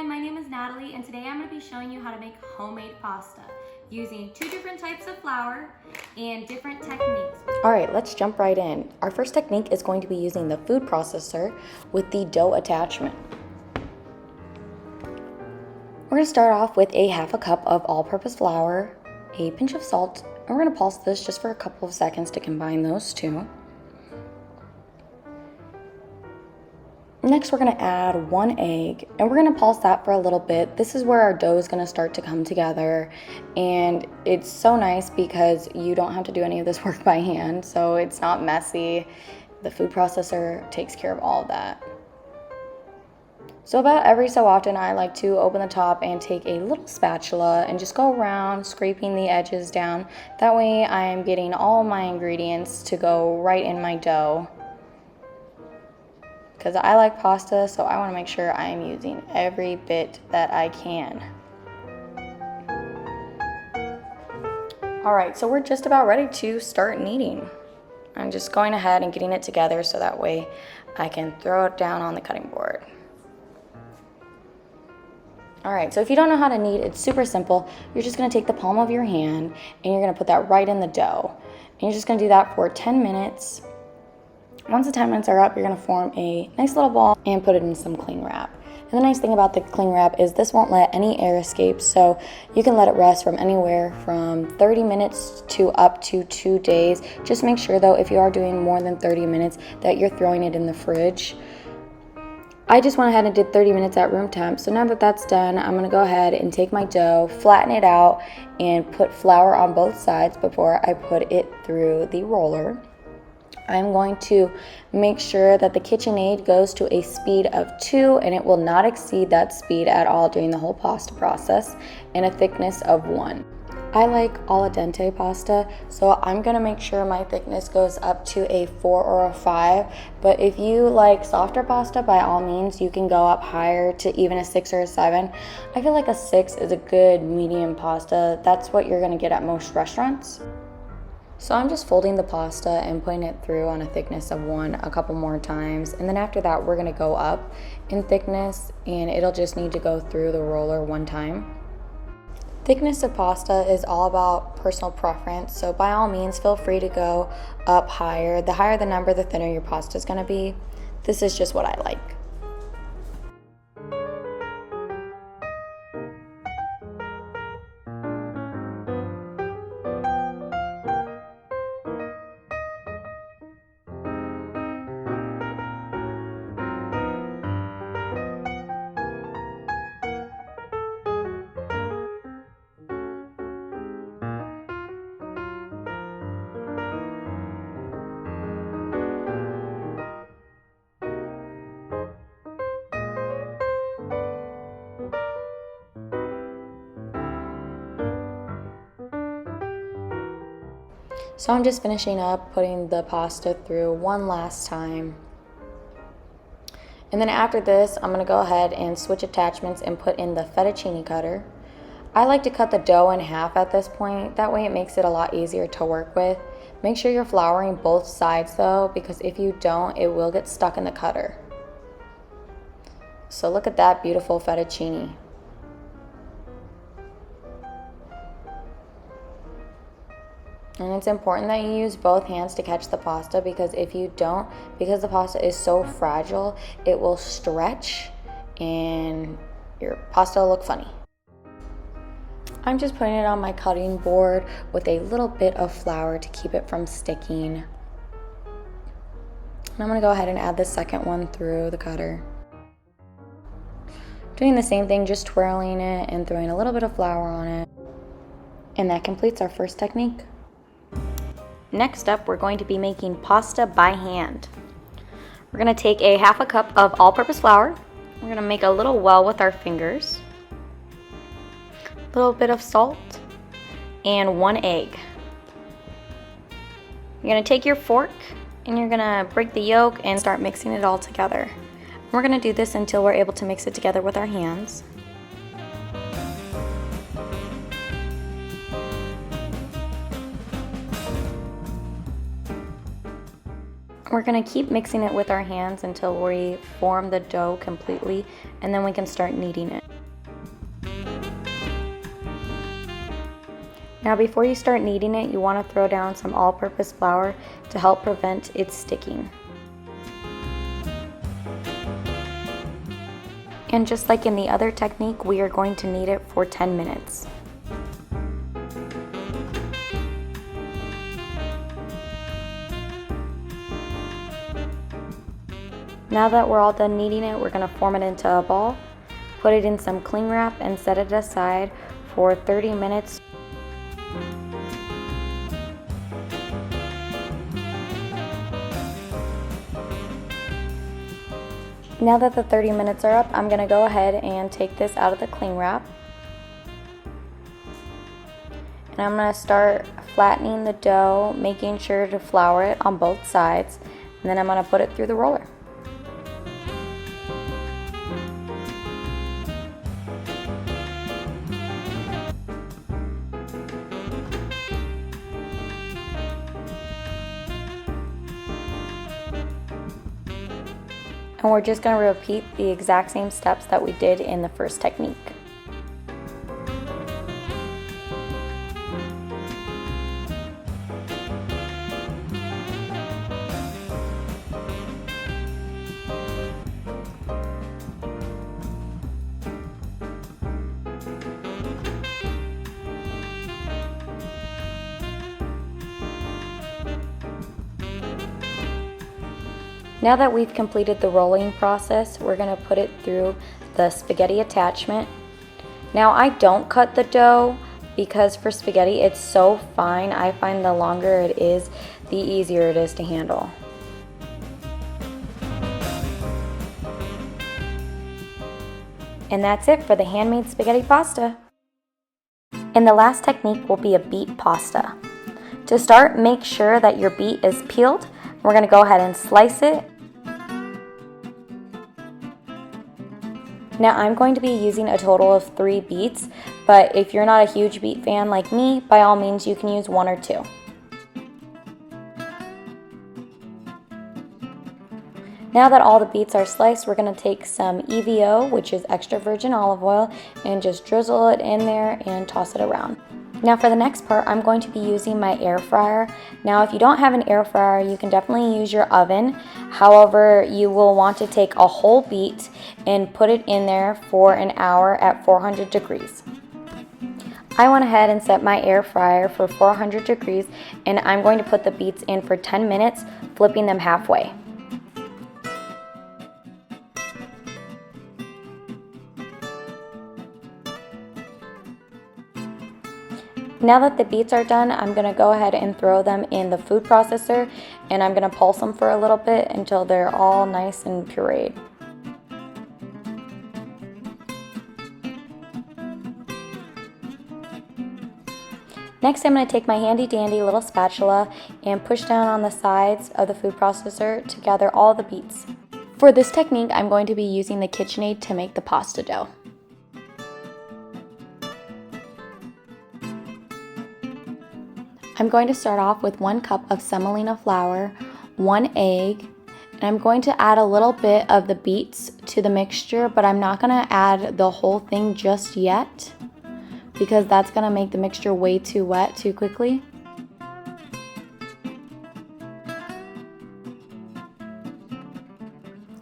my name is Natalie and today I'm going to be showing you how to make homemade pasta using 2 different types of flour and different techniques. Alright, let's jump right in. Our first technique is going to be using the food processor with the dough attachment. We're going to start off with a half a cup of all-purpose flour, a pinch of salt, and we're going to pulse this just for a couple of seconds to combine those two. Next, we're going to add 1 egg, and we're going to pulse that for a little bit. This is where our dough is going to start to come together, and it's so nice because you don't have to do any of this work by hand, so it's not messy. The food processor takes care of all of that. So about every so often, I like to open the top and take a little spatula and just go around scraping the edges down. That way I am getting all my ingredients to go right in my dough. Because I like pasta, so I want to make sure I am using every bit that I can. Alright, so we're just about ready to start kneading. I'm just going ahead and getting it together so that way I can throw it down on the cutting board. Alright, so if you don't know how to knead, it's super simple. You're just going to take the palm of your hand and you're going to put that right in the dough. And you're just going to do that for 10 minutes. Once the 10 minutes are up, you're going to form a nice little ball and put it in some cling wrap. And the nice thing about the cling wrap is this won't let any air escape, so you can let it rest from anywhere from 30 minutes to up to 2 days. Just make sure though, if you are doing more than 30 minutes, that you're throwing it in the fridge. I just went ahead and did 30 minutes at room temp, so now that that's done, I'm going to go ahead and take my dough, flatten it out, and put flour on both sides before I put it through the roller. I'm going to make sure that the Kitchenaid goes to a speed of 2 and it will not exceed that speed at all during the whole pasta process, and a thickness of 1. I like al dente pasta, so I'm going to make sure my thickness goes up to a 4 or a 5, but if you like softer pasta, by all means you can go up higher to even a 6 or a 7. I feel like a 6 is a good medium pasta. That's what you're going to get at most restaurants. So I'm just folding the pasta and putting it through on a thickness of 1 a couple more times, and then after that we're going to go up in thickness and it'll just need to go through the roller 1 time. Thickness of pasta is all about personal preference, so by all means feel free to go up higher. The higher the number, the thinner your pasta is going to be. This is just what I like. So I'm just finishing up putting the pasta through 1 last time. And then after this, I'm going to go ahead and switch attachments and put in the fettuccine cutter. I like to cut the dough in half at this point. That way it makes it a lot easier to work with. Make sure you're flouring both sides though, because if you don't, it will get stuck in the cutter. So look at that beautiful fettuccine. And it's important that you use both hands to catch the pasta, because if you don't, because the pasta is so fragile, it will stretch and your pasta will look funny. I'm just putting it on my cutting board with a little bit of flour to keep it from sticking. And I'm going to go ahead and add the second one through the cutter. Doing the same thing, just twirling it and throwing a little bit of flour on it. And that completes our first technique. Next up, we're going to be making pasta by hand. We're going to take a half a cup of all-purpose flour. We're going to make a little well with our fingers. A little bit of salt and 1 egg. You're going to take your fork and you're going to break the yolk and start mixing it all together. We're going to do this until we're able to mix it together with our hands. We're going to keep mixing it with our hands until we form the dough completely, and then we can start kneading it. Now before you start kneading it, you want to throw down some all-purpose flour to help prevent its sticking. And just like in the other technique, we are going to knead it for 10 minutes. Now that we're all done kneading it, we're going to form it into a ball, put it in some cling wrap, and set it aside for 30 minutes. Now that the 30 minutes are up, I'm going to go ahead and take this out of the cling wrap. And I'm going to start flattening the dough, making sure to flour it on both sides. And then I'm going to put it through the roller. And we're just going to repeat the exact same steps that we did in the first technique. Now that we've completed the rolling process, we're going to put it through the spaghetti attachment. Now I don't cut the dough because for spaghetti it's so fine. I find the longer it is, the easier it is to handle. And that's it for the handmade spaghetti pasta. And the last technique will be a beet pasta. To start, make sure that your beet is peeled. We're going to go ahead and slice it. Now I'm going to be using a total of 3 beets, but if you're not a huge beet fan like me, by all means you can use 1 or 2. Now that all the beets are sliced, we're going to take some EVO, which is extra virgin olive oil, and just drizzle it in there and toss it around. Now for the next part, I'm going to be using my air fryer. Now if you don't have an air fryer, you can definitely use your oven. However, you will want to take a whole beet and put it in there for an hour at 400 degrees. I went ahead and set my air fryer for 400 degrees, and I'm going to put the beets in for 10 minutes, flipping them halfway. Now that the beets are done, I'm going to go ahead and throw them in the food processor, and I'm going to pulse them for a little bit until they're all nice and pureed. Next, I'm going to take my handy dandy little spatula and push down on the sides of the food processor to gather all the beets. For this technique, I'm going to be using the Kitchenaid to make the pasta dough. I'm going to start off with 1 cup of semolina flour, 1 egg, and I'm going to add a little bit of the beets to the mixture, but I'm not going to add the whole thing just yet because that's going to make the mixture way too wet too quickly.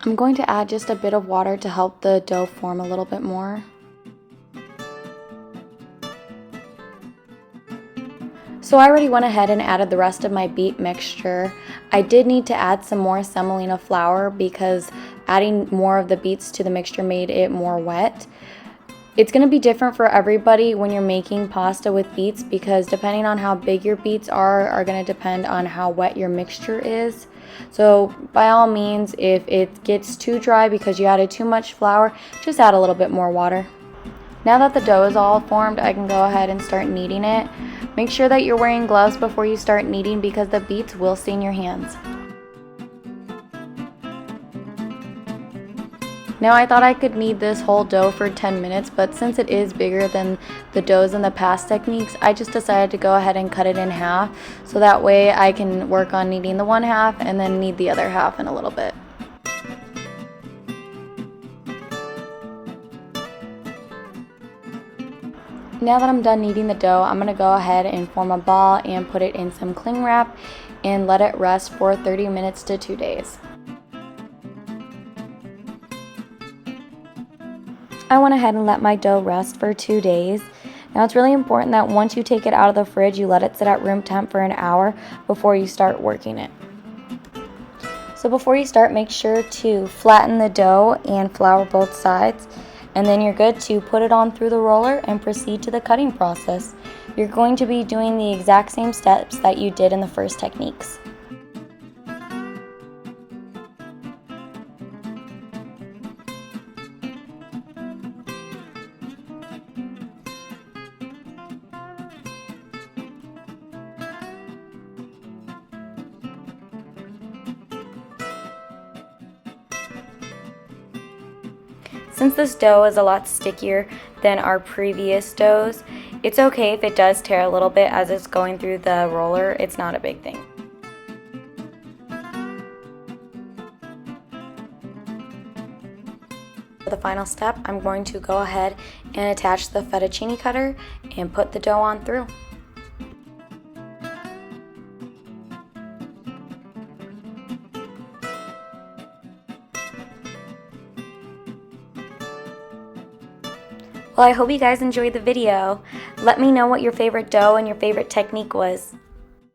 I'm going to add just a bit of water to help the dough form a little bit more. So I already went ahead and added the rest of my beet mixture. I did need to add some more semolina flour because adding more of the beets to the mixture made it more wet. It's going to be different for everybody when you're making pasta with beets because depending on how big your beets are going to depend on how wet your mixture is. So by all means, if it gets too dry because you added too much flour, just add a little bit more water. Now that the dough is all formed, I can go ahead and start kneading it. Make sure that you're wearing gloves before you start kneading because the beets will stain your hands. Now I thought I could knead this whole dough for 10 minutes, but since it is bigger than the doughs in the past techniques, I just decided to go ahead and cut it in half so that way I can work on kneading the one half and then knead the other half in a little bit. Now that I'm done kneading the dough, I'm going to go ahead and form a ball and put it in some cling wrap and let it rest for 30 minutes to 2 days. I went ahead and let my dough rest for 2 days. Now it's really important that once you take it out of the fridge, you let it sit at room temp for an hour before you start working it. So before you start, make sure to flatten the dough and flour both sides, and then you're good to put it on through the roller and proceed to the cutting process. You're going to be doing the exact same steps that you did in the first techniques. Since this dough is a lot stickier than our previous doughs, it's okay if it does tear a little bit as it's going through the roller. It's not a big thing. For the final step, I'm going to go ahead and attach the fettuccine cutter and put the dough on through. Well, I hope you guys enjoyed the video. Let me know what your favorite dough and your favorite technique was.